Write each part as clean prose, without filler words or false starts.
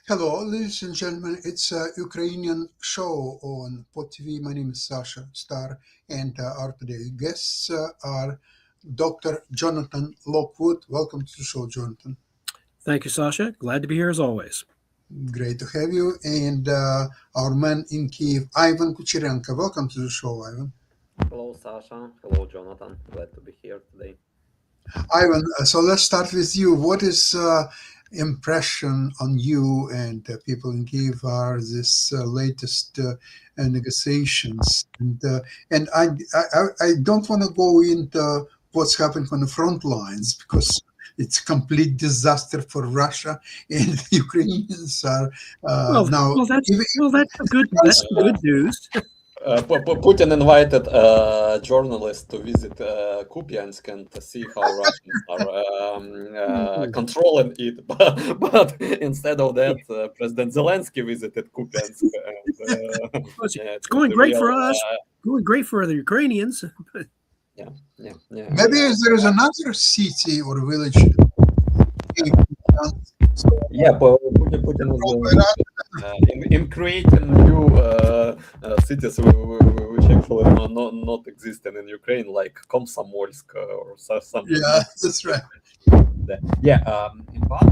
Hello, ladies and gentlemen. It's a Ukrainian show on Pod TV. My name is Sasha Star, and our today guests are Dr. Jonathan Lockwood. Welcome to the show, Jonathan. Thank you, Sasha. Glad to be here as always. Great to have you. And our man in Kiev, Ivan Kucherenko. Welcome to the show, Ivan. Hello, Sasha. Hello, Jonathan. Glad to be here today. Ivan, so let's start with you. What is impression on you and people in Kiev are this latest negotiations? And I don't want to go into what's happening on the front lines because it's a complete disaster for Russia, and the Ukrainians are now. That's good news. Putin invited a journalist to visit Kupiansk and to see how Russians are controlling it. But instead of that, President Zelensky visited Kupiansk. And, it's going great for us. Going great for the Ukrainians. Yeah. Maybe there is another city or village. Yeah, but Putin was in creating new cities which actually not existing in Ukraine, like Komsomolsk or something. Yeah, that's right. Yeah, but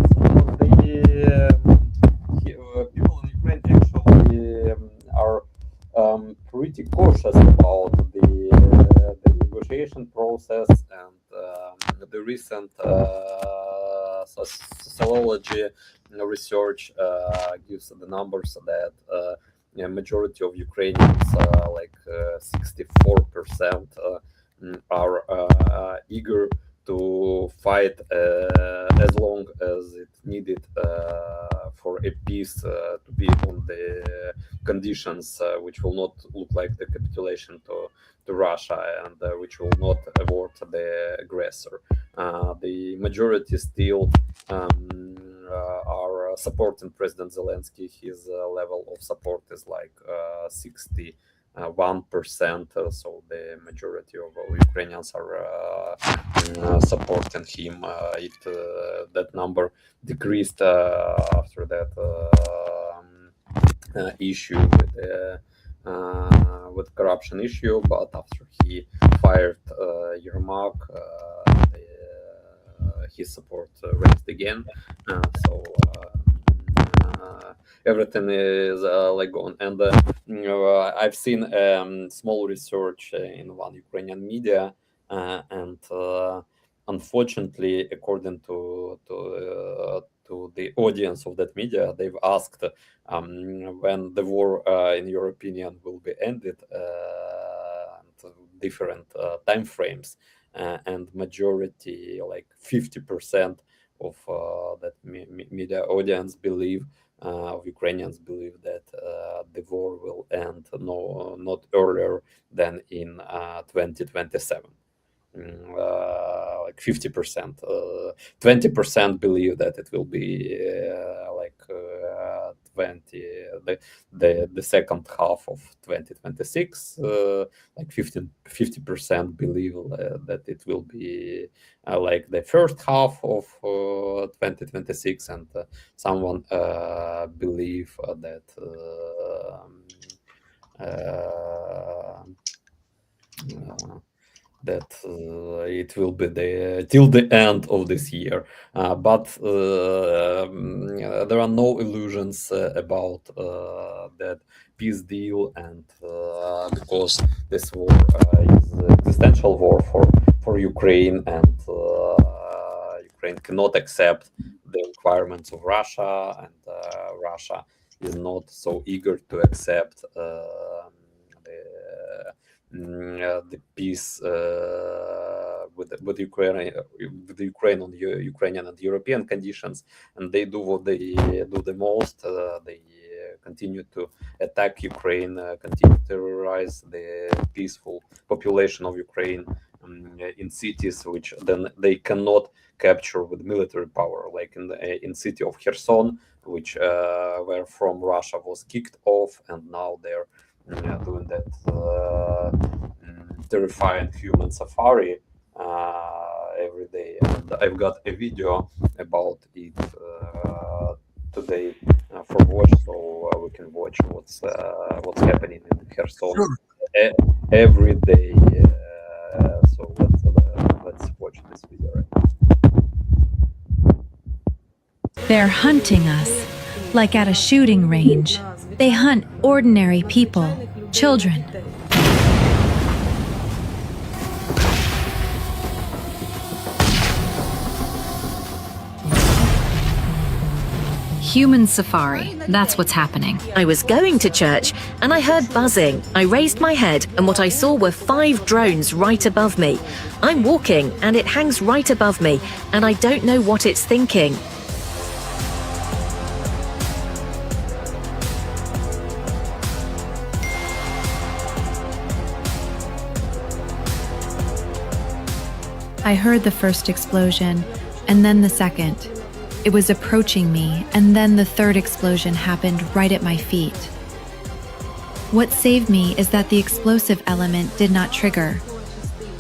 people in Ukraine actually are pretty cautious about the negotiation process, and the recent sociology research gives the numbers that majority of Ukrainians, like 64%, are eager to fight as long as it's needed for a peace to be on the conditions which will not look like the capitulation to Russia, and which will not award the aggressor. The majority still are supporting President Zelensky. His level of support is like 61%. So the majority of Ukrainians are supporting him. That number decreased after that issue with corruption issue, but after he fired Yermak, his support raised again. So everything is like on. And I've seen small research in one Ukrainian media, and unfortunately, according to the audience of that media, they've asked when the war, in your opinion, will be ended, different time frames, and majority, like 50% of that media audience believe, of Ukrainians believe that the war will end not earlier than in 2027. Like 50%, 20% believe that it will be like the second half of 2026. Like 50% believe that it will be like the first half of 2026, and someone believe that it will be till the end of this year, but there are no illusions about that peace deal, and because this war is an existential war for Ukraine, and Ukraine cannot accept the requirements of Russia, and Russia is not so eager to accept the peace with Ukraine on the Ukrainian and European conditions, and they do what they do the most. They continue to attack Ukraine, continue to terrorize the peaceful population of Ukraine in cities, which then they cannot capture with military power, like in city of Kherson, which where from Russia was kicked off, and now they're doing that terrifying human safari every day. And I've got a video about it today for watch, so we can watch what's happening in Kherson every day. So let's watch this video right now. They're hunting us, like at a shooting range. They hunt ordinary people, children. Human safari, that's what's happening. I was going to church and I heard buzzing. I raised my head and what I saw were 5 drones right above me. I'm walking and it hangs right above me and I don't know what it's thinking. I heard the first explosion, and then the second. It was approaching me, and then the third explosion happened right at my feet. What saved me is that the explosive element did not trigger.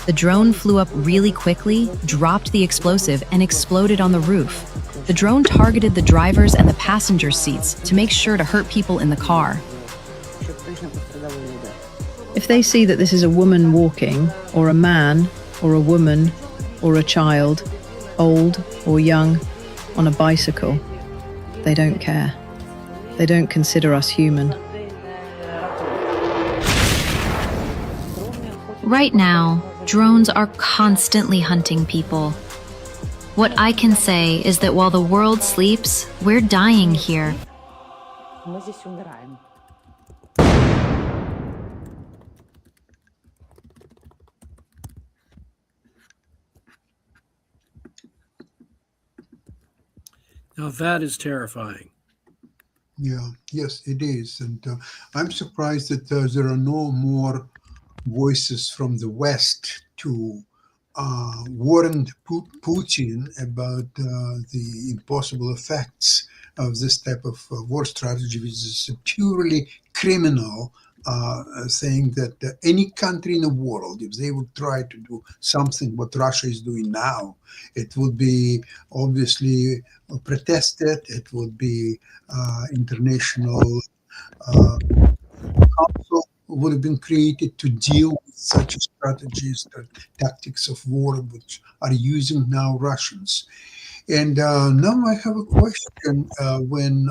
The drone flew up really quickly, dropped the explosive, and exploded on the roof. The drone targeted the driver's and the passenger seats to make sure to hurt people in the car. If they see that this is a woman walking, or a man, or a woman, or a child, old or young, on a bicycle, they don't care. They don't consider us human. Right now, drones are constantly hunting people. What I can say is that while the world sleeps, we're dying here. Now that is terrifying. Yeah, yes, it is. And I'm surprised that there are no more voices from the West to warn Putin about the impossible effects of this type of war strategy, which is purely criminal, saying that any country in the world, if they would try to do something what Russia is doing now, it would be obviously protested, it would be international council would have been created to deal with such strategies, the tactics of war, which are using now Russians. And now I have a question. When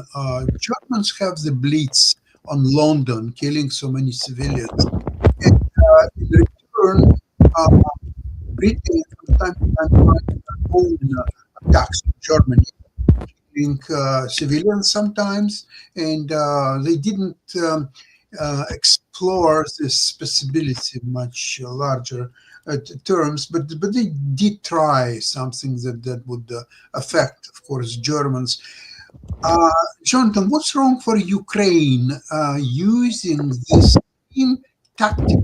Germans have the Blitz on London, killing so many civilians, and in return, Britain from time to time tried their own attacks in Germany, killing civilians sometimes, and they didn't explore this possibility much larger terms, but they did try something that would affect, of course, Germans. Jonathan, what's wrong for Ukraine using this same tactic?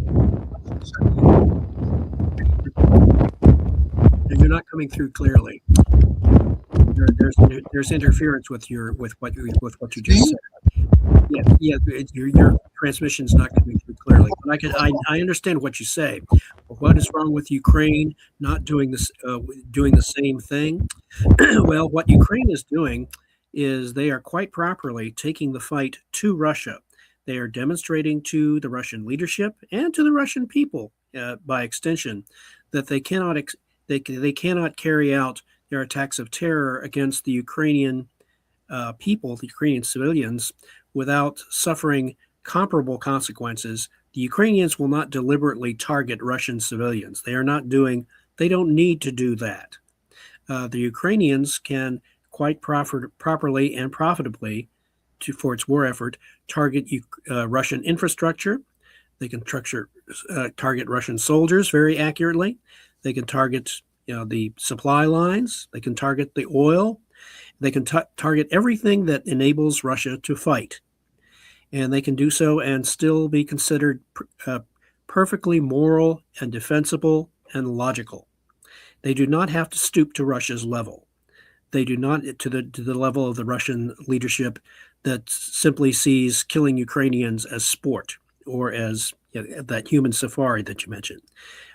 You're not coming through clearly. There's interference with what you just said. Yeah. Your transmission's not coming through clearly. But I understand what you say. What is wrong with Ukraine not doing this, doing the same thing? Well, what Ukraine is doing is they are quite properly taking the fight to Russia. They are demonstrating to the Russian leadership and to the Russian people, by extension, that they cannot carry out their attacks of terror against the Ukrainian people, the Ukrainian civilians, without suffering comparable consequences. The Ukrainians will not deliberately target Russian civilians. They don't need to do that. The Ukrainians can quite properly and profitably for its war effort, target Russian infrastructure. They can target Russian soldiers very accurately. They can target the supply lines. They can target the oil. They can target everything that enables Russia to fight. And they can do so and still be considered perfectly moral and defensible and logical. They do not have to stoop to Russia's level. They do not to the level of the Russian leadership that simply sees killing Ukrainians as sport or as that human safari that you mentioned.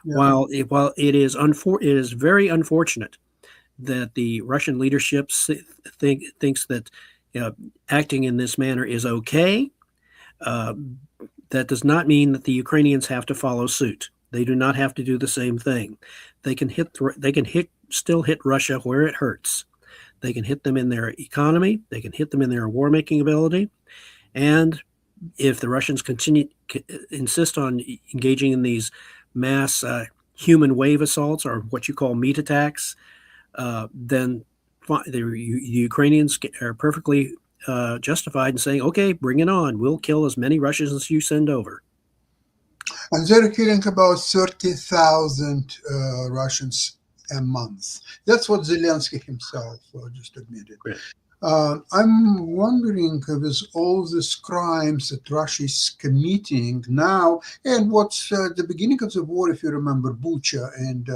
Yeah. While it is very unfortunate that the Russian leadership thinks that acting in this manner is okay, that does not mean that the Ukrainians have to follow suit. They do not have to do the same thing. They can still hit Russia where it hurts. They can hit them in their economy. They can hit them in their war-making ability. And if the Russians insist on engaging in these mass human wave assaults, or what you call meat attacks, then the Ukrainians are perfectly justified in saying, okay, bring it on. We'll kill as many Russians as you send over. And they're killing about 30,000 Russians a month. That's what Zelensky himself just admitted. Right. I'm wondering, with all these crimes that Russia is committing now, and what's the beginning of the war, if you remember, Bucha and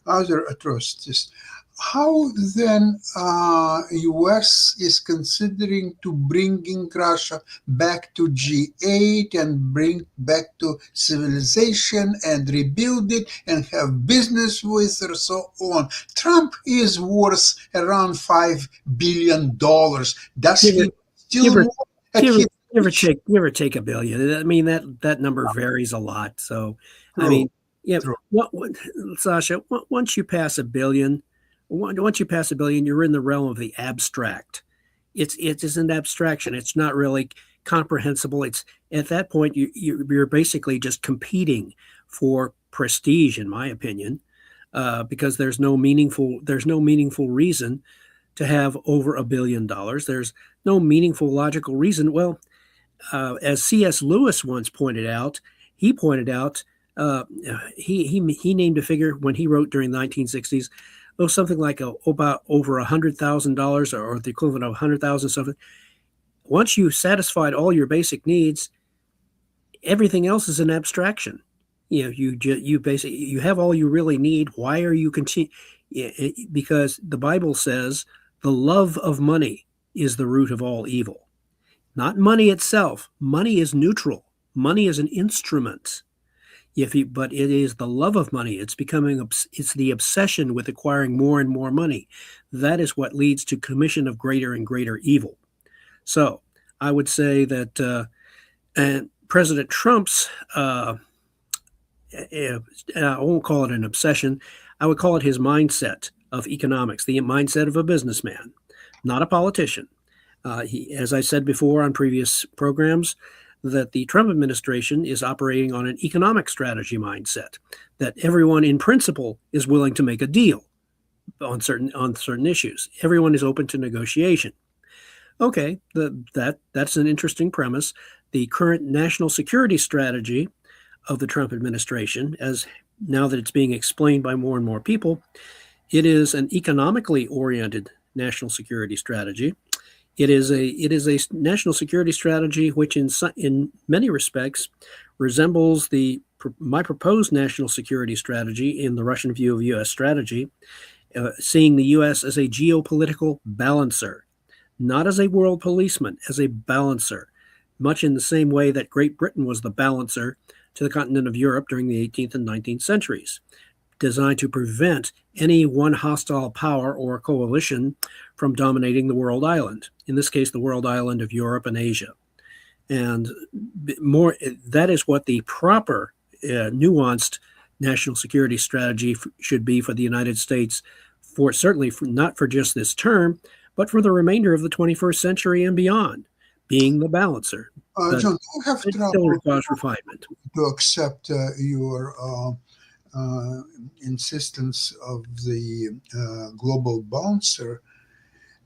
other atrocities, how then U.S. is considering to bringing Russia back to G8 and bring back to civilization and rebuild it and have business with her, so on. Trump is worth around $5 billion. Does he still give or take $1 billion? I mean, that number varies a lot. So, I mean, Sasha, once you pass $1 billion, you're in the realm of the abstract. It is an abstraction. It's not really comprehensible. It's at that point you're basically just competing for prestige, in my opinion, because there's no meaningful reason to have over $1 billion. There's no meaningful logical reason. Well, as C.S. Lewis once pointed out, he named a figure when he wrote during the 1960s. Something like about over $100,000 or the equivalent of 100,000 something. Once you satisfied all your basic needs, everything else is an abstraction. You basically you have all you really need. Why are you continuing? Because the Bible says the love of money is the root of all evil. Not money itself. Money is neutral. Money is an instrument. But it is the love of money. It's the obsession with acquiring more and more money. That is what leads to commission of greater and greater evil. So I would say that and President Trump's, I won't call it an obsession. I would call it his mindset of economics, the mindset of a businessman, not a politician. As I said before on previous programs, that the Trump administration is operating on an economic strategy mindset, that everyone in principle is willing to make a deal on certain issues. Everyone is open to negotiation. Okay, that's an interesting premise. The current national security strategy of the Trump administration, as now that it's being explained by more and more people, it is an economically oriented national security strategy. It is a national security strategy which, in many respects, resembles my proposed national security strategy in the Russian view of U.S. strategy, seeing the U.S. as a geopolitical balancer, not as a world policeman, as a balancer, much in the same way that Great Britain was the balancer to the continent of Europe during the 18th and 19th centuries, designed to prevent any one hostile power or coalition from dominating the world island, in this case, the world island of Europe and Asia. And that is what the proper, nuanced national security strategy should be for the United States, not for just this term, but for the remainder of the 21st century and beyond, being the balancer. John, you have it still requires refinement. To accept your insistence of the global balancer.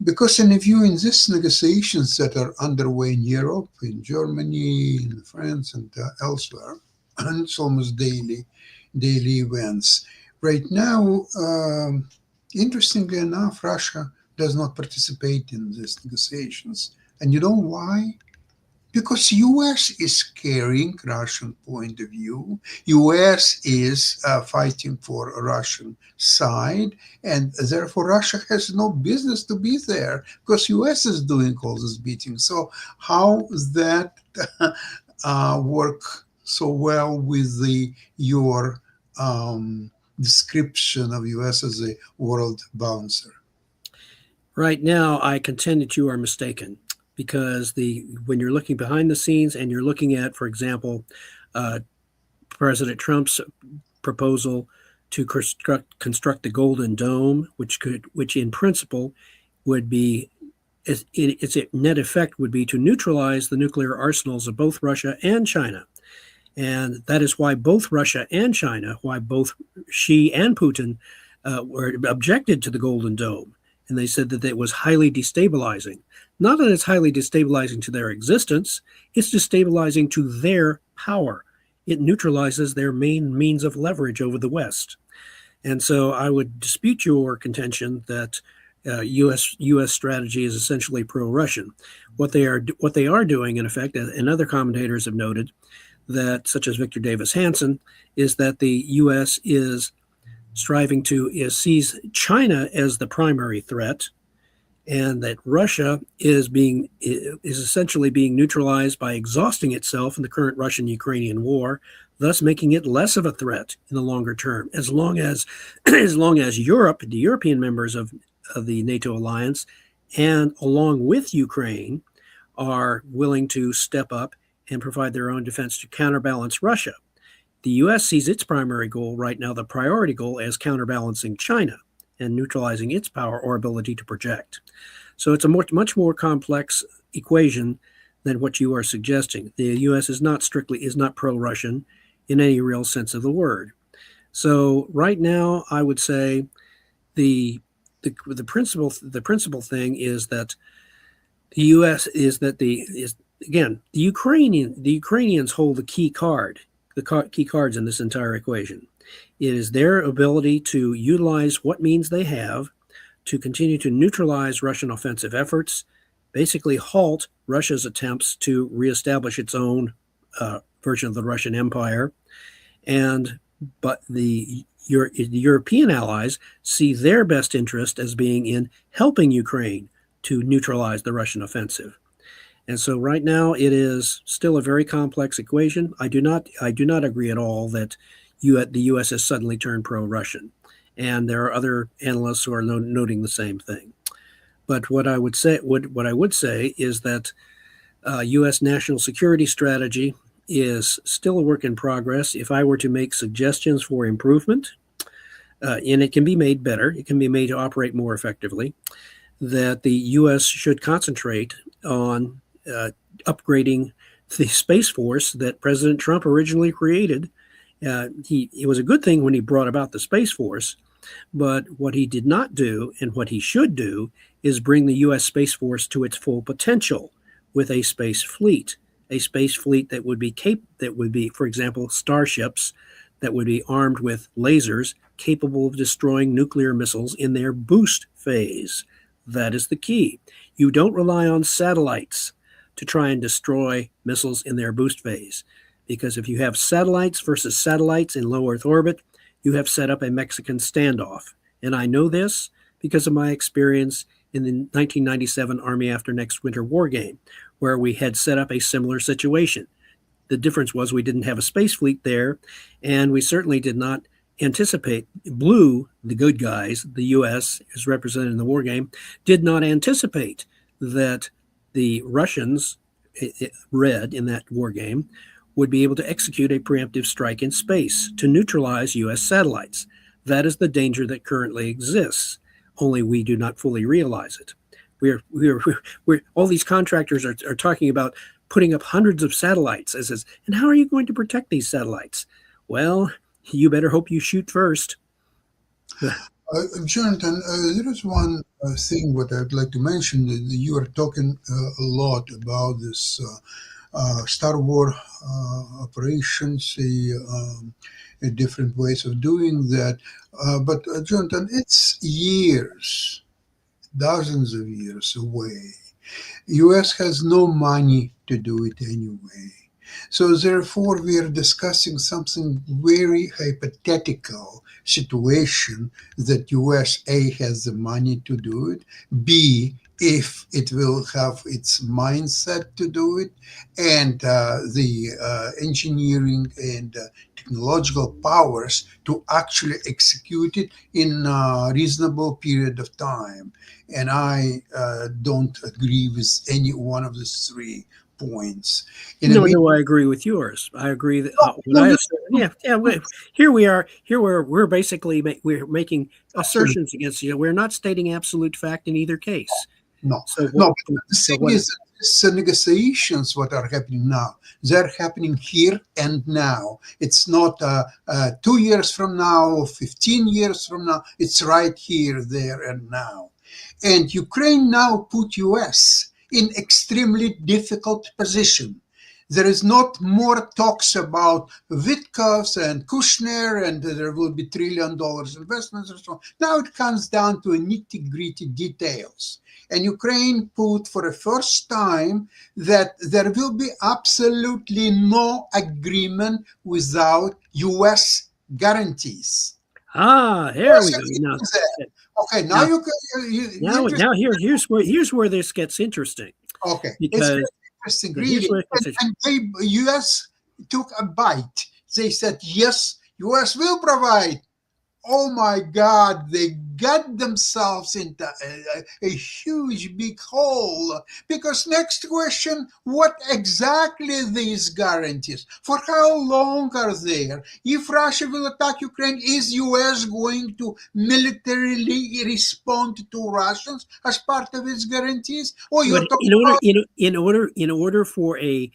Because in viewing these negotiations that are underway in Europe, in Germany, in France, and elsewhere, and it's almost daily events. Right now, interestingly enough, Russia does not participate in these negotiations. And you know why? Because US is carrying Russian point of view. US is fighting for a Russian side, and therefore Russia has no business to be there because US is doing all this beating. So how does that work so well with your description of US as a world bouncer? Right now, I contend that you are mistaken because when you're looking behind the scenes and you're looking at, for example, President Trump's proposal to construct the Golden Dome, which in principle would be its net effect would be to neutralize the nuclear arsenals of both Russia and China. And that is why both Russia and China, why both Xi and Putin were objected to the Golden Dome. And they said that it was highly destabilizing. Not that it's highly destabilizing to their existence, it's destabilizing to their power. It neutralizes their main means of leverage over the West. And so I would dispute your contention that U.S. strategy is essentially pro-Russian. What they are doing, in effect, and other commentators have noted, that such as Victor Davis Hanson, is that the U.S. is striving to sees China as the primary threat, and that Russia is essentially being neutralized by exhausting itself in the current Russian-Ukrainian war, thus making it less of a threat in the longer term. As long as Europe, the European members of the NATO alliance, and along with Ukraine, are willing to step up and provide their own defense to counterbalance Russia. The U.S. sees its primary goal right now, the priority goal, as counterbalancing China and neutralizing its power or ability to project. So it's a much more complex equation than what you are suggesting. The U.S. is not pro-Russian in any real sense of the word. So right now, I would say the principal thing is that the U.S. the Ukrainians hold the key cards in this entire equation. It is their ability to utilize what means they have to continue to neutralize Russian offensive efforts, basically halt Russia's attempts to reestablish its own version of the Russian Empire. But the European allies see their best interest as being in helping Ukraine to neutralize the Russian offensive. And so right now it is still a very complex equation. I do not agree at all that the U.S. has suddenly turned pro-Russian. And there are other analysts who are noting the same thing. But what I would say is that U.S. national security strategy is still a work in progress. If I were to make suggestions for improvement, and it can be made better, it can be made to operate more effectively, that the U.S. should concentrate on upgrading the Space Force that President Trump originally created. It was a good thing when he brought about the Space Force, but what he did not do and what he should do is bring the U.S. Space Force to its full potential with a space fleet that would be, for example, starships that would be armed with lasers capable of destroying nuclear missiles in their boost phase. That is the key. You don't rely on satellites to try and destroy missiles in their boost phase, because if you have satellites versus satellites in low Earth orbit, you have set up a Mexican standoff. And I know this because of my experience in the 1997 Army After Next Winter war game, where we had set up a similar situation. The difference was we didn't have a space fleet there, and we certainly did not anticipate. Blue, the good guys, the U.S. is represented in the war game, did not anticipate that the Russians, red in that war game, would be able to execute a preemptive strike in space to neutralize U.S. satellites. That is the danger that currently exists, only we do not fully realize it. We're all these contractors are talking about putting up hundreds of satellites, and how are you going to protect these satellites? Well, you better hope you shoot first. Jonathan, there is one thing what I'd like to mention. You are talking a lot about this Star War operations, different ways of doing that. But Jonathan, it's years, dozens of years away. US has no money to do it anyway. So therefore, we are discussing something very hypothetical situation that USA has the money to do it. B, if it will have its mindset to do it, and the engineering and technological powers to actually execute it in a reasonable period of time. And I don't agree with any one of these 3 points. Nor do I agree with yours. I agree that here we are. Here we're basically we're making assertions against you. We're not stating absolute fact in either case. No, So no. The thing is, these negotiations, what are happening now, they're happening here and now. It's not 2 years from now or 15 years from now. It's right here, there, and now. And Ukraine now put US in extremely difficult position. There is not more talks about Witkoffs and Kushner, and there will be $1 trillion investments and so on. Now it comes down to nitty-gritty details. And Ukraine put for the first time that there will be absolutely no agreement without US guarantees. There we go. Now, okay, now here's where this gets interesting. Okay, because it's interesting, really. And US took a bite. They said, yes, US will provide. Oh my God, they got themselves into a huge big hole. Because next question, what exactly these guarantees? For how long are they? If Russia will attack Ukraine, is US going to militarily respond to Russians as part of its guarantees? Or you're in order for a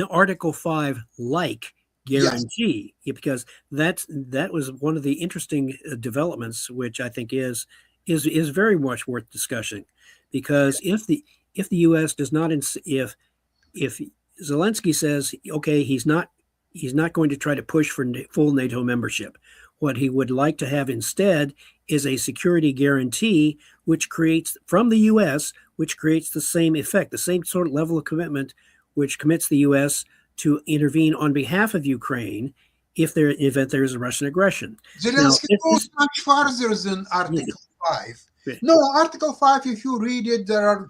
Article 5 like guarantee, because that was one of the interesting developments, which I think is very much worth discussing, because if the U.S. does not, if Zelensky says, okay, he's not going to try to push for full NATO membership, what he would like to have instead is a security guarantee, which creates from the U.S., which creates the same effect, the same sort of level of commitment, which commits the U.S. to intervene on behalf of Ukraine if there is a Russian aggression. Zelensky goes much farther than Article 5. No, Article 5, if you read it, there are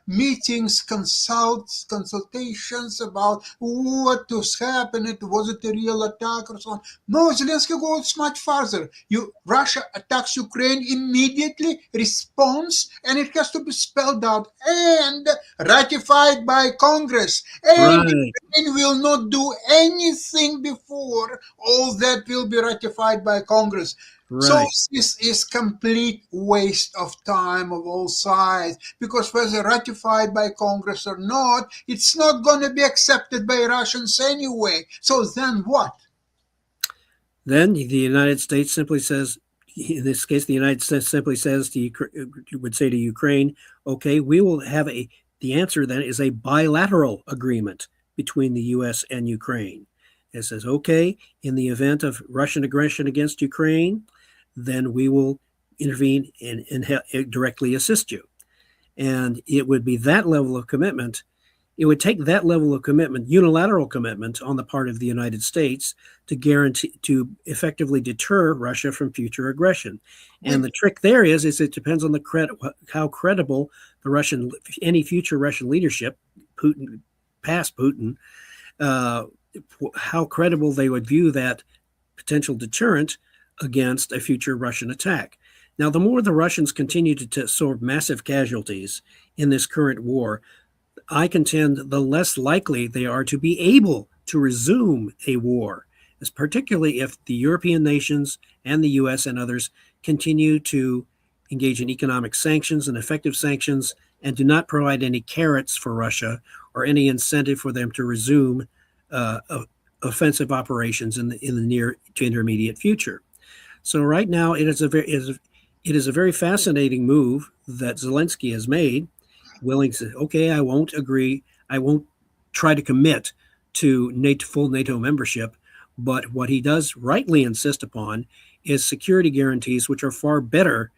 meetings, consultations about what was happening, was it a real attack or so on. No, Zelensky goes much farther. Russia attacks Ukraine immediately, responds, and it has to be spelled out and ratified by Congress. And Ukraine will not do anything before all that will be ratified by Congress. Right. So this is complete waste of time of all sides, because whether ratified by Congress or not, it's not going to be accepted by Russians anyway. So then what? Then the United States simply says, in this case, the United States simply says would say to Ukraine, okay, we will have the answer then is a bilateral agreement between the U.S. and Ukraine. It says, okay, in the event of Russian aggression against Ukraine, then we will intervene and directly assist you. And it would be that level of commitment. It would take that level of commitment, unilateral commitment on the part of the United States to guarantee, to effectively deter Russia from future aggression. And the trick there is it depends on how credible any future Russian leadership, Putin, past Putin, how credible they would view that potential deterrent against a future Russian attack. Now, the more the Russians continue to absorb massive casualties in this current war, I contend the less likely they are to be able to resume a war, as particularly if the European nations and the U.S. and others continue to engage in economic sanctions and effective sanctions and do not provide any carrots for Russia or any incentive for them to resume offensive operations in the near to intermediate future. So right now, it is it is a very fascinating move that Zelensky has made, willing to, okay, I won't agree, I won't try to commit to NATO, full NATO membership, but what he does rightly insist upon is security guarantees, which are far better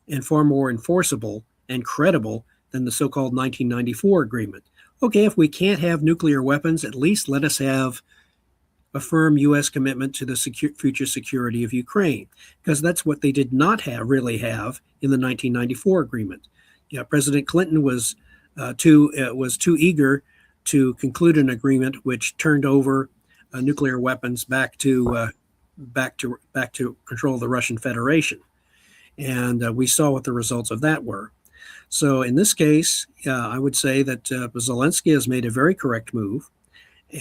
and far more enforceable and credible than the so-called 1994 agreement. Okay, if we can't have nuclear weapons, at least let us have a firm U.S. commitment to the future security of Ukraine, because that's what they did not really have in the 1994 agreement. Yeah, President Clinton was too eager to conclude an agreement which turned over nuclear weapons back to control of the Russian Federation, and we saw what the results of that were. So in this case, I would say that Zelensky has made a very correct move.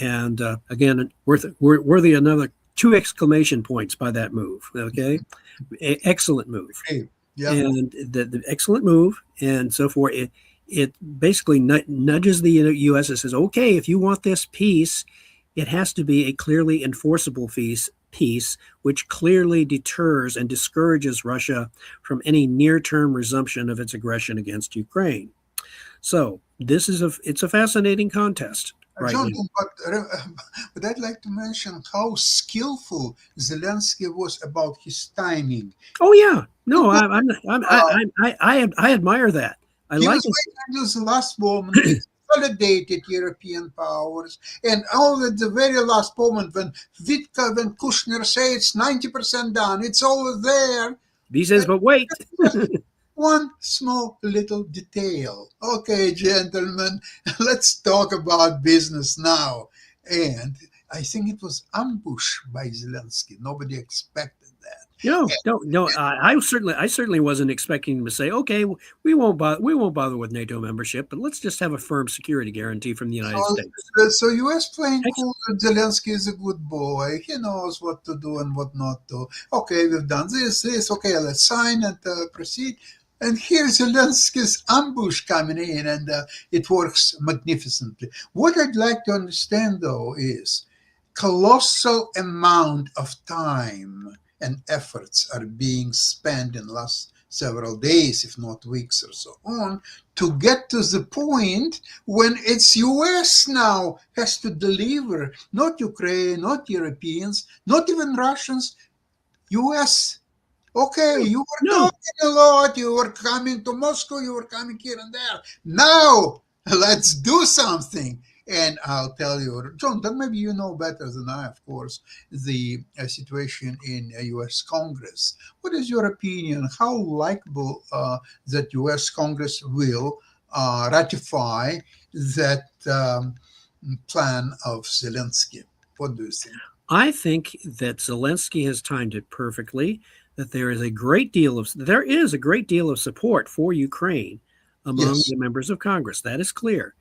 And again, worthy another 2 exclamation points by that move. Okay, excellent move. Okay. Yeah. And the excellent move, and so forth. It basically nudges the U.S. and says, okay, if you want this peace, it has to be a clearly enforceable peace, which clearly deters and discourages Russia from any near-term resumption of its aggression against Ukraine. So it's a fascinating contest. Right. Jonathan, but I'd like to mention how skillful Zelensky was about his timing. Oh yeah, no, I admire that. I He like was it. waiting until the last moment. He consolidated European powers, and all at the very last moment when Kushner says it's 90% done, it's all there. He says, but wait. One small little detail. Okay, gentlemen, let's talk about business now. And I think it was ambushed by Zelensky. Nobody expected that. No. I certainly wasn't expecting him to say, okay, we won't bother with NATO membership, but let's just have a firm security guarantee from the United States. So U.S. playing cool. Zelensky is a good boy. He knows what to do and what not to. Okay, we've done this. Okay, let's sign and proceed. And here's Zelensky's ambush coming in, and it works magnificently. What I'd like to understand, though, is colossal amount of time and efforts are being spent in the last several days, if not weeks or so on, to get to the point when it's U.S. now has to deliver, not Ukraine, not Europeans, not even Russians, U.S. Okay, you were talking a lot, you were coming to Moscow, you were coming here and there. Now, let's do something. And I'll tell you, John, then maybe you know better than I, of course, the situation in U.S. Congress. What is your opinion? How likely that U.S. Congress will ratify that plan of Zelensky? What do you think? I think that Zelensky has timed it perfectly. That there is a great deal of support for Ukraine among the members of Congress. That is clear,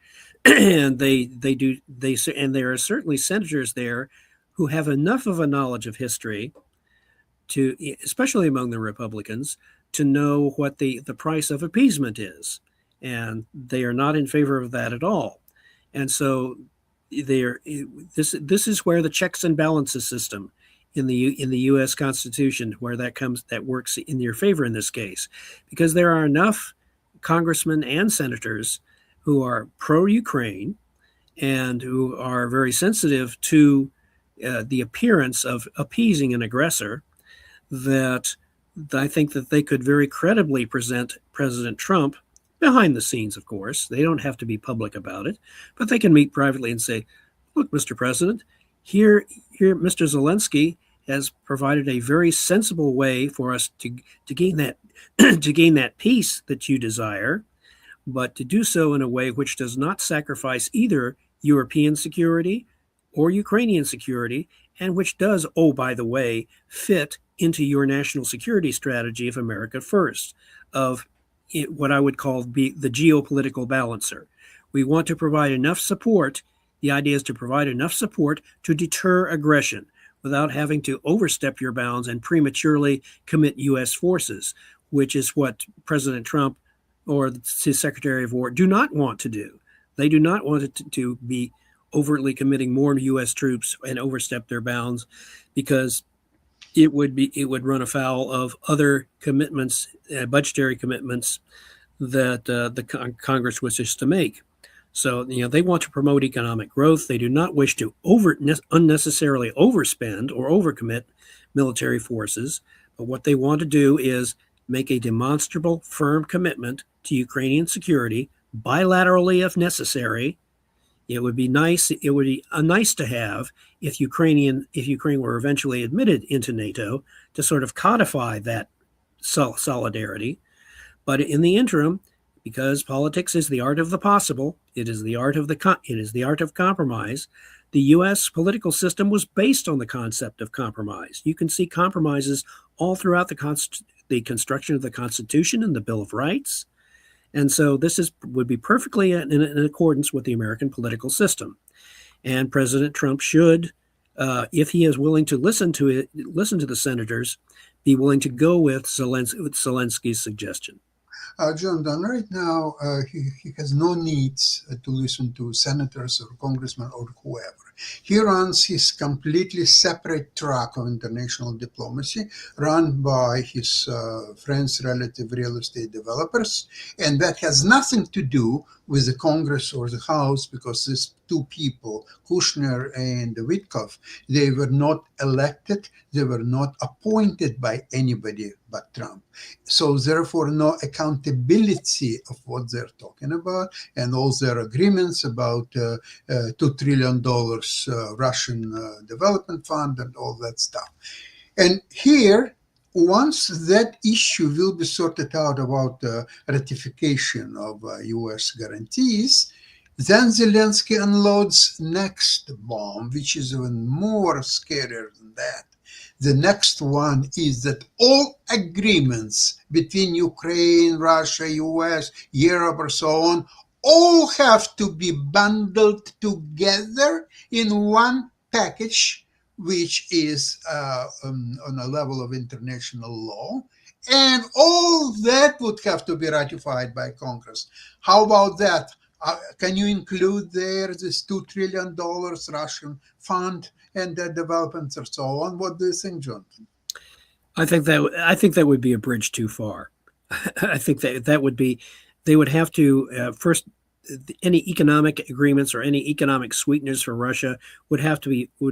and and there are certainly senators there who have enough of a knowledge of history to, especially among the Republicans, to know what the price of appeasement is, and they are not in favor of that at all. And so this is where the checks and balances system in the U.S. Constitution, where that works in your favor in this case, because there are enough congressmen and senators who are pro-Ukraine and who are very sensitive to the appearance of appeasing an aggressor, that I think that they could very credibly present President Trump behind the scenes. Of course, they don't have to be public about it, but they can meet privately and say, "Look, Mr. President, Here, Mr. Zelensky has provided a very sensible way for us to gain that to gain that peace that you desire, but to do so in a way which does not sacrifice either European security or Ukrainian security, and which does, oh, by the way, fit into your national security strategy of America First, of what I would call the geopolitical balancer. We want to provide enough support. The idea is to provide enough support to deter aggression without having to overstep your bounds and prematurely commit U.S. forces, which is what President Trump or his Secretary of War do not want to do. They do not want it to be overtly committing more U.S. troops and overstep their bounds, because it would run afoul of other commitments, budgetary commitments that the Congress wishes to make. So, they want to promote economic growth. They do not wish to unnecessarily overspend or overcommit military forces. But what they want to do is make a demonstrable, firm commitment to Ukrainian security, bilaterally if necessary. It would be nice. It would be nice to have if Ukraine were eventually admitted into NATO to sort of codify that solidarity. But in the interim, because politics is the art of the possible, it is the art of compromise. The U.S. political system was based on the concept of compromise. You can see compromises all throughout the construction of the Constitution and the Bill of Rights. And so this would be perfectly in accordance with the American political system. And President Trump should, if he is willing to listen to the senators, be willing to go with Zelensky's suggestion. John Donne, right now, he has no need to listen to senators or congressmen or whoever. He runs his completely separate track of international diplomacy, run by his friends, relative real estate developers. And that has nothing to do with the Congress or the House, because these two people, Kushner and Witkoff, they were not elected, they were not appointed by anybody but Trump. So therefore, no accountability of what they're talking about, and all their agreements about $2 trillion Russian development fund and all that stuff. And here, once that issue will be sorted out about ratification of U.S. guarantees, then Zelensky unloads next bomb, which is even more scarier than that. The next one is that all agreements between Ukraine, Russia, US, Europe, or so on, all have to be bundled together in one package, which is on a level of international law. And all that would have to be ratified by Congress. How about that? Can you include there this $2 trillion Russian fund and the developments and so on? What do you think, Jonathan? I think that would be a bridge too far. I think that would be, they would have to first, any economic agreements or any economic sweeteners for Russia would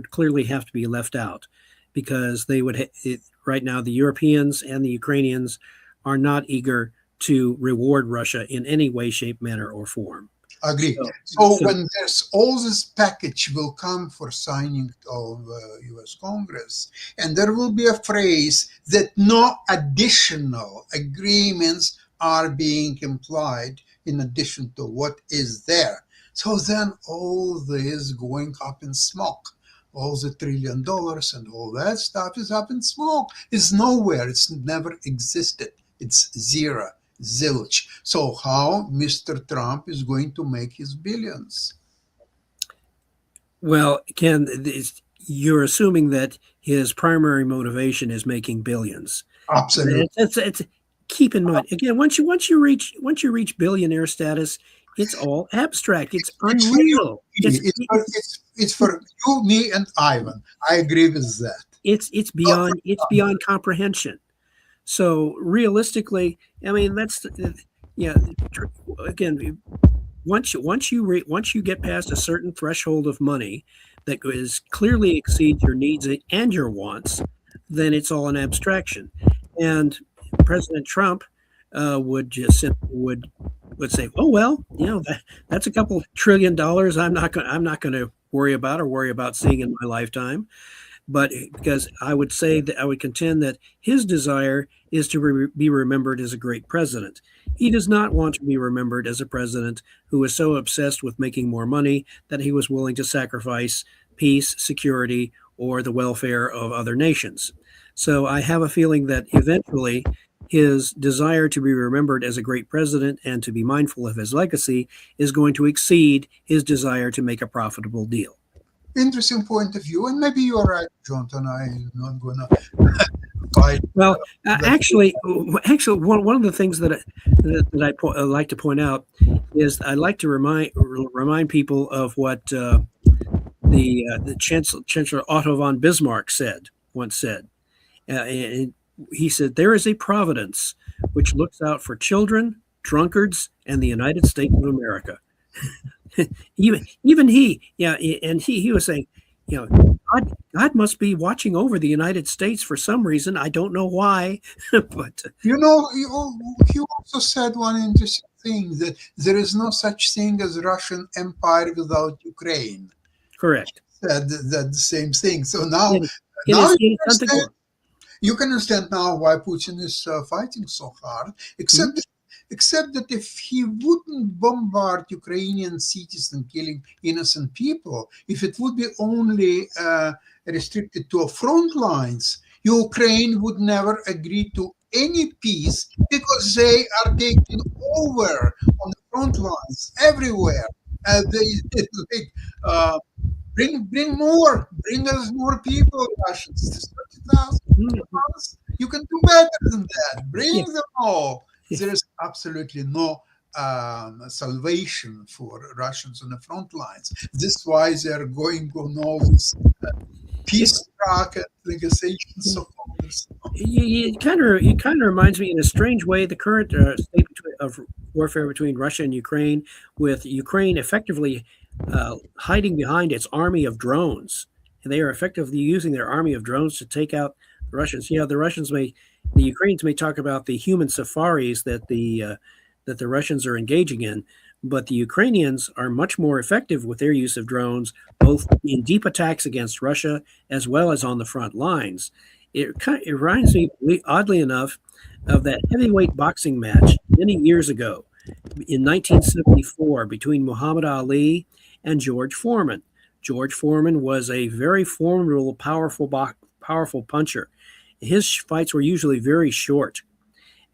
clearly have to be left out, because they would right now the Europeans and the Ukrainians are not eager to reward Russia in any way, shape, manner, or form. Agree. So when there's all this package will come for signing of U.S. Congress, and there will be a phrase that no additional agreements are being implied in addition to what is there. So then all this going up in smoke. All the $1 trillion and all that stuff is up in smoke. It's nowhere. It's never existed. It's zero. Zilch. So how Mr. Trump is going to make his billions? Well, Ken, you're assuming that his primary motivation is making billions. Absolutely. It's keep in mind, again, once you reach billionaire status, it's all abstract. It's unreal. It's for you, me, and Ivan. I agree with that. It's beyond comprehension. So realistically, I mean, that's again, once you get past a certain threshold of money that clearly exceeds your needs and your wants, then it's all an abstraction. And President Trump would say, oh well, that's a couple $1 trillion I'm not going to worry about seeing in my lifetime. But because I would contend that his desire is to be remembered as a great president. He does not want to be remembered as a president who was so obsessed with making more money that he was willing to sacrifice peace, security, or the welfare of other nations. So I have a feeling that eventually his desire to be remembered as a great president and to be mindful of his legacy is going to exceed his desire to make a profitable deal. Interesting point of view, and maybe you're right, Jonathan. I'm not going to fight. Well, actually, one of the things that I like to point out is I like to remind people of what the Chancellor Otto von Bismarck once said, And he said, "There is a providence which looks out for children, drunkards, and the United States of America." even he, yeah, and he was saying, God must be watching over the United States for some reason. I don't know why, but You know, he also said one interesting thing, that there is no such thing as Russian Empire without Ukraine. correct. Said that the same thing. So now, It now is you something. understand, you can understand now why Putin is fighting so hard. Except that if he wouldn't bombard Ukrainian cities and killing innocent people, if it would be only restricted to front lines, Ukraine would never agree to any peace, because they are taking over on the front lines everywhere. They bring us more people, Russians. 30,000 you can do better than that. Bring them all. There is absolutely no salvation for Russians on the front lines. This is why they are going on all this peace talk and negotiations. It kind of reminds me, in a strange way, the current state of warfare between Russia and Ukraine, with Ukraine effectively hiding behind its army of drones. And they are effectively using their army of drones to take out the Russians. The Ukrainians may talk about the human safaris that the Russians are engaging in, but the Ukrainians are much more effective with their use of drones, both in deep attacks against Russia as well as on the front lines. It reminds me, oddly enough, of that heavyweight boxing match many years ago in 1974 between Muhammad Ali and George Foreman. George Foreman was a very formidable, powerful puncher. His fights were usually very short,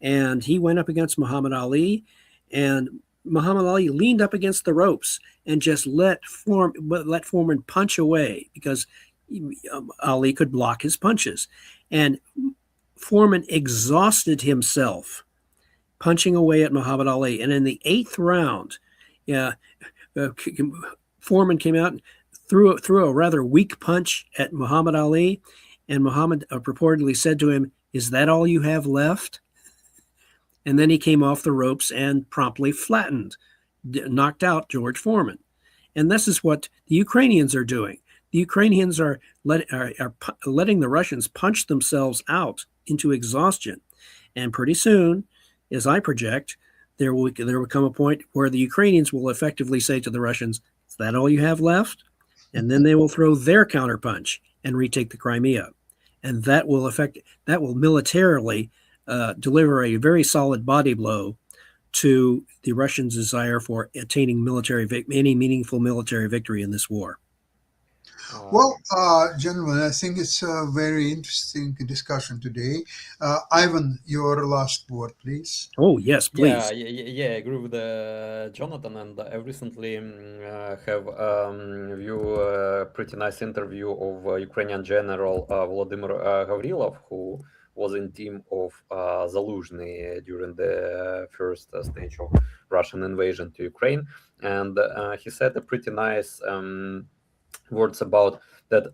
and he went up against Muhammad Ali, and Muhammad Ali leaned up against the ropes and just let Foreman punch away, because Ali could block his punches. And Foreman exhausted himself punching away at Muhammad Ali. And in the 8th round, Foreman came out and threw a rather weak punch at Muhammad Ali. And Muhammad purportedly said to him, "Is that all you have left?" And then he came off the ropes and promptly knocked out George Foreman. And this is what the Ukrainians are doing. The Ukrainians are letting the Russians punch themselves out into exhaustion. And pretty soon, as I project, there will come a point where the Ukrainians will effectively say to the Russians, "Is that all you have left?" And then they will throw their counterpunch and retake the Crimea. And that will militarily deliver a very solid body blow to the Russians' desire for attaining any meaningful military victory in this war. Well, gentlemen, I think it's a very interesting discussion today. Ivan, your last word, please. Oh, yes, please. Yeah, I agree with Jonathan, and I recently have view a pretty nice interview of Ukrainian General Volodymyr Gavrilov, who was in team of Zaluzhny during the first stage of Russian invasion to Ukraine, and he said a pretty nice words about that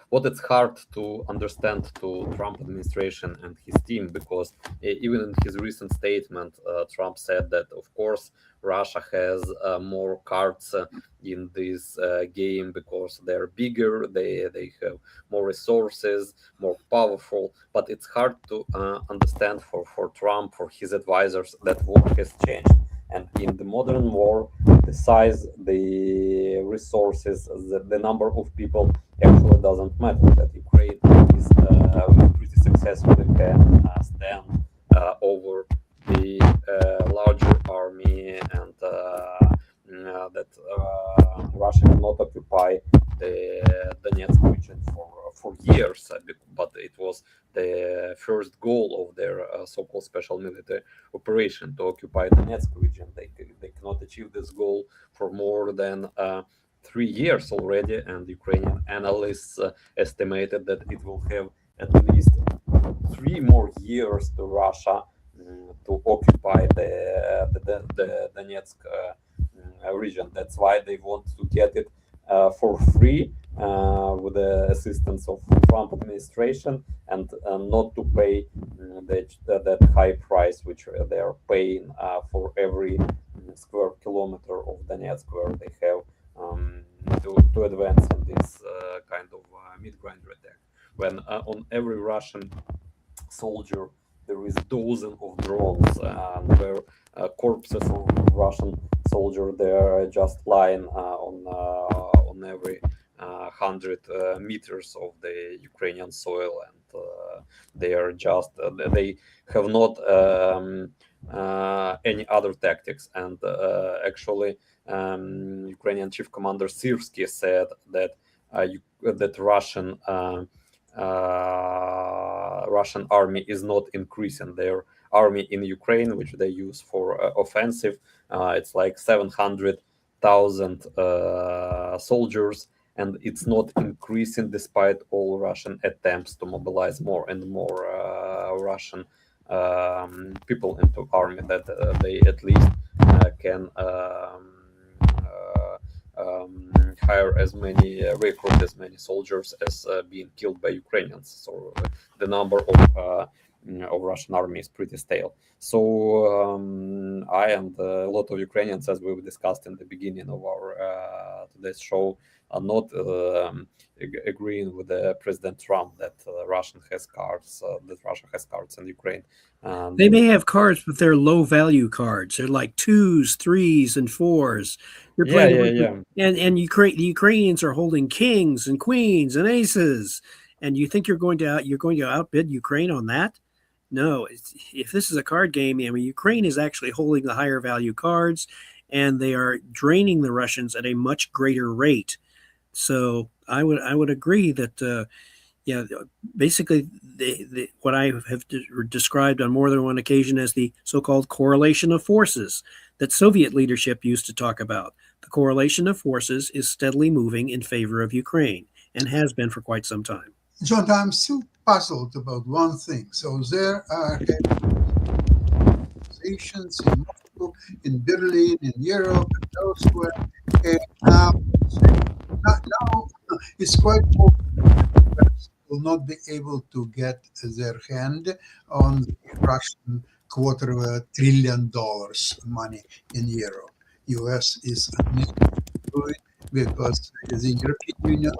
what it's hard to understand to Trump administration and his team, because even in his recent statement, Trump said that of course Russia has more cards in this game because they're bigger, they have more resources, more powerful, but it's hard to understand for Trump, for his advisors, that war has changed. And in the modern war, the size, the resources, the number of people actually doesn't matter. That Ukraine is pretty successfully can stand over the larger army, and that Russia cannot occupy the Donetsk region for years, but it was the first goal of their so-called special military operation to occupy the Donetsk region. They cannot achieve this goal for more than 3 years already, and Ukrainian analysts estimated that it will have at least 3 more years to Russia to occupy the Donetsk region. That's why they want to get it for free with the assistance of Trump administration, and not to pay that high price which they are paying for every square kilometer of Donetsk where they have to advance in this kind of mid-grinder attack. When on every Russian soldier there is dozens of drones, where corpses of Russian soldier they are just lying on every 100 meters of the Ukrainian soil, and they are just they have not any other tactics. And actually, Ukrainian Chief Commander Syrsky said that that Russian army is not increasing. Their army in Ukraine, which they use for offensive, it's like 700,000 soldiers, and it's not increasing despite all Russian attempts to mobilize more and more Russian people into army, that they at least can hire as many, recruit as many soldiers as being killed by Ukrainians. So the number of Russian army is pretty stale. So I and a lot of Ukrainians, as we discussed in the beginning of our today's show, are not agreeing with President Trump that Russia has cards in Ukraine. They may have cards, but they're low-value cards. They're like 2s, 3s, and 4s. You're playing, and the Ukrainians are holding kings and queens and aces. And you think you're going to outbid Ukraine on that? No. If this is a card game, I mean, Ukraine is actually holding the higher value cards, and they are draining the Russians at a much greater rate. So I would agree that basically what I have described on more than one occasion as the so-called correlation of forces that Soviet leadership used to talk about. The correlation of forces is steadily moving in favor of Ukraine, and has been for quite some time. John, I'm still puzzled about one thing. So there are organizations in Moscow, in Berlin, in Europe, and elsewhere. And now it's quite obvious will not be able to get their hand on the Russian $250 billion money in Europe. US is unable to do it because the European Union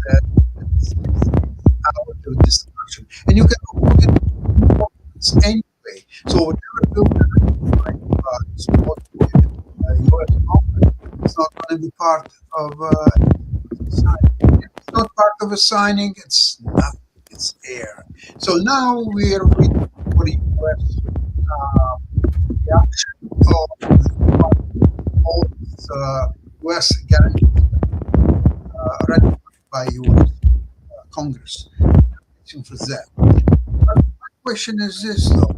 said it's out of discussion. And you can hold it anyway. So whatever will support the US Congress, it's not going to be part of signing. It's not part of a signing, it's nothing, it's air. So now we are waiting for the US reaction of all these US guarantees ratified by US Congress. Waiting for that. But my question is this, though.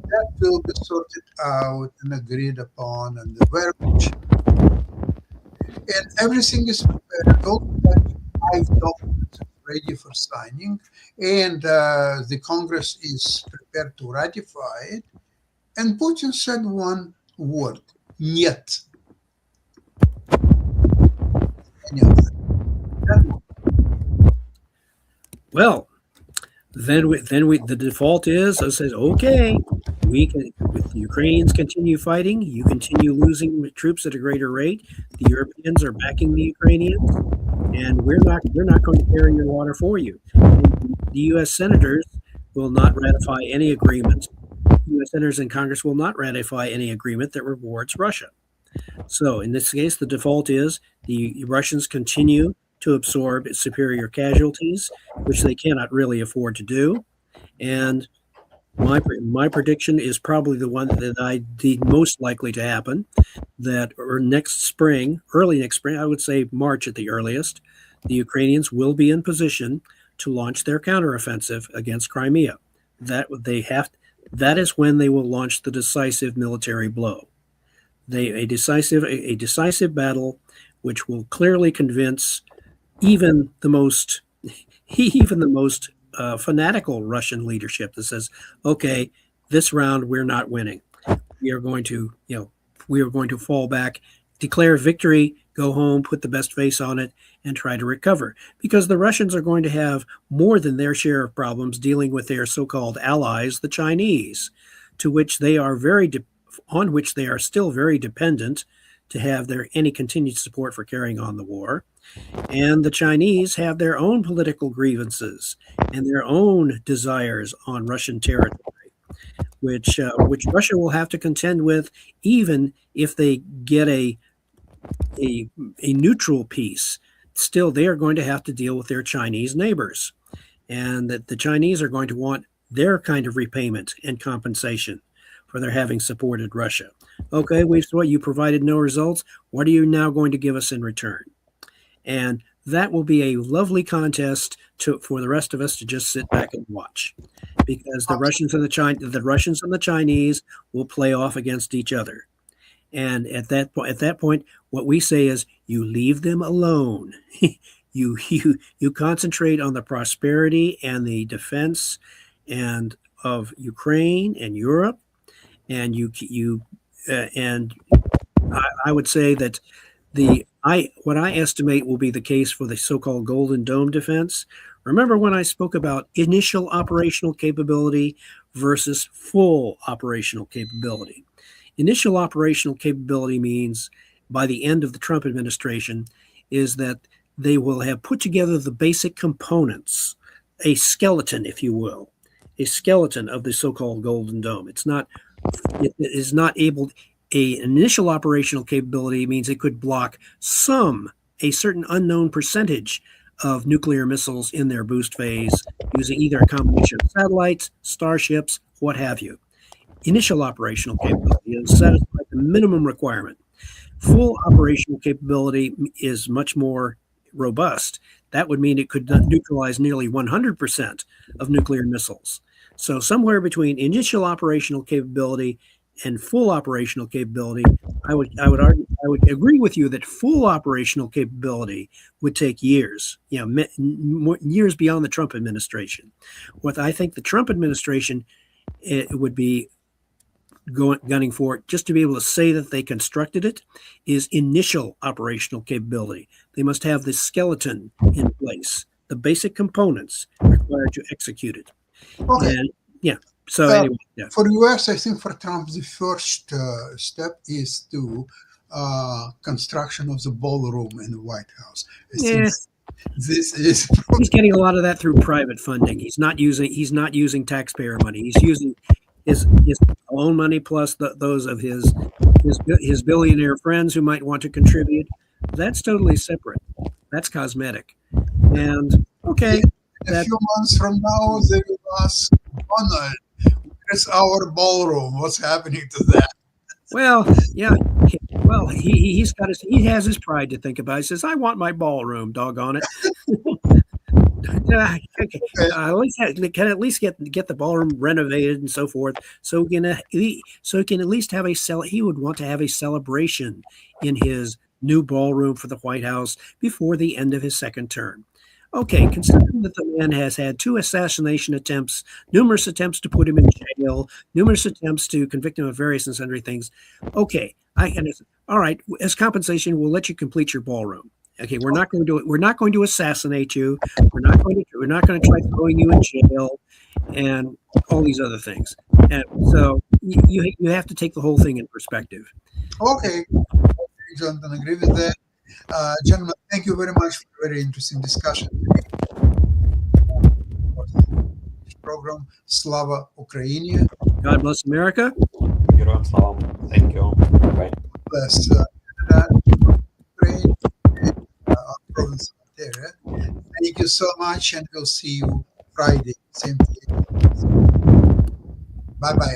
That will be sorted out and agreed upon, and the verbiage, and everything is prepared. All the 5 documents are ready for signing, and the Congress is prepared to ratify it. And Putin said one word: "Нет." Well, then the default is, it says, okay, we can, if the Ukrainians continue fighting, you continue losing troops at a greater rate. The Europeans are backing the Ukrainians, and we're not going to carry your water for you. And the U.S. senators will not ratify any agreement. U.S. senators and Congress will not ratify any agreement that rewards Russia. So in this case, the default is the Russians continue to absorb superior casualties, which they cannot really afford to do. And my prediction is probably the one that I deem most likely to happen, that early next spring, I would say March at the earliest, the Ukrainians will be in position to launch their counteroffensive against Crimea. That is when they will launch the decisive military blow. A decisive battle, which will clearly convince even the most fanatical Russian leadership that says, okay, this round we're not winning. We are going to fall back declare victory, go home, put the best face on it, and try to recover. Because the Russians are going to have more than their share of problems dealing with their so-called allies, the Chinese, to which they are on which they are still very dependent to have any continued support for carrying on the war. And the Chinese have their own political grievances and their own desires on Russian territory, which Russia will have to contend with, even if they get a neutral peace. Still, they are going to have to deal with their Chinese neighbors, and that the Chinese are going to want their kind of repayment and compensation for their having supported Russia. Okay, you provided no results. What are you now going to give us in return? And that will be a lovely contest for the rest of us to just sit back and watch, because the Russians and the Chinese will play off against each other. And at that point, what we say is, you leave them alone. you concentrate on the prosperity and the defense and of Ukraine and Europe, and I would say that what I estimate will be the case for the so-called Golden Dome defense. Remember when I spoke about initial operational capability versus full operational capability? Initial operational capability means, by the end of the Trump administration, is that they will have put together the basic components, a skeleton, if you will, a skeleton of the so-called Golden Dome. It is not able. An initial operational capability means it could block a certain unknown percentage of nuclear missiles in their boost phase, using either a combination of satellites, starships, what have you. Initial operational capability is satisfy the minimum requirement. Full operational capability is much more robust. That would mean it could neutralize nearly 100% of nuclear missiles. So somewhere between initial operational capability and full operational capability, I would agree with you that full operational capability would take years, years beyond the Trump administration. What I think the Trump administration would be gunning for, just to be able to say that they constructed it, is initial operational capability. They must have the skeleton in place, the basic components required to execute it. Okay. And so anyway, for US, I think for Trump, the first step is to construction of the ballroom in the White House. This is he's getting a lot of that through private funding. He's not using taxpayer money. He's using his own money plus those of his billionaire friends who might want to contribute. That's totally separate. That's cosmetic. And okay, a few months from now, they will ask Donald, "Where's our ballroom? What's happening to that?" Well, yeah. Well, he has his pride to think about. He says, "I want my ballroom, doggone it." Can at least get the ballroom renovated and so forth, so he can at least have he would want to have a celebration in his new ballroom for the White House before the end of his second term. Okay, considering that the man has had 2 assassination attempts, numerous attempts to put him in jail, numerous attempts to convict him of various and sundry things. Okay, all right. As compensation, we'll let you complete your ballroom. Okay, we're not going to assassinate you. We're not going to try throwing you in jail and all these other things. And so you have to take the whole thing in perspective. Okay, Jonathan, I agree with that. Gentlemen, thank you very much for a very interesting discussion. Program Slava Ukraini. God bless America. Героям слава. Thank you. Bye. Bless Ukraine, our province of Ontario. Thank you so much, and we'll see you Friday, same thing. Bye-bye.